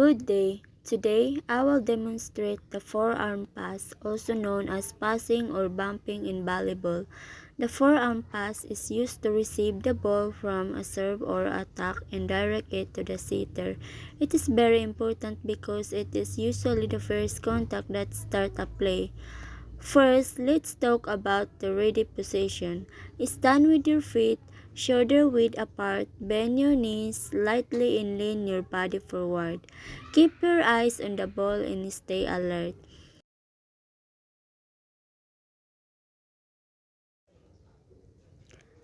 Good day. Today, I will demonstrate the forearm pass, also known as passing or bumping in volleyball. The forearm pass is used to receive the ball from a serve or attack and direct it to the setter. It is very important because it is usually the first contact that starts a play. First, let's talk about the ready position. Stand with your feet shoulder width apart, bend your knees slightly and lean your body forward. Keep your eyes on the ball and stay alert.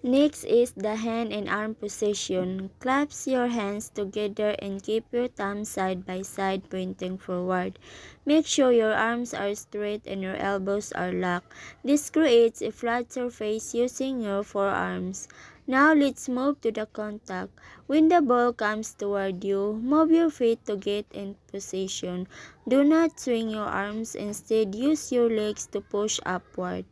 Next is the hand and arm position. Clasp your hands together and keep your thumbs side by side pointing forward. Make sure your arms are straight and your elbows are locked. This creates a flat surface using your forearms. Now let's move to the contact. When the ball comes toward you, move your feet to get in position. Do not swing your arms, instead use your legs to push upward.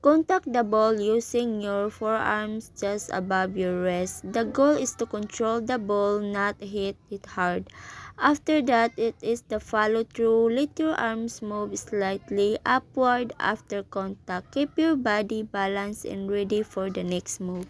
Contact the ball using your forearms just above your wrist. The goal is to control the ball, not hit it hard. After that, it is the follow through. Let your arms move slightly upward after contact. Keep your body balanced and ready for the next move.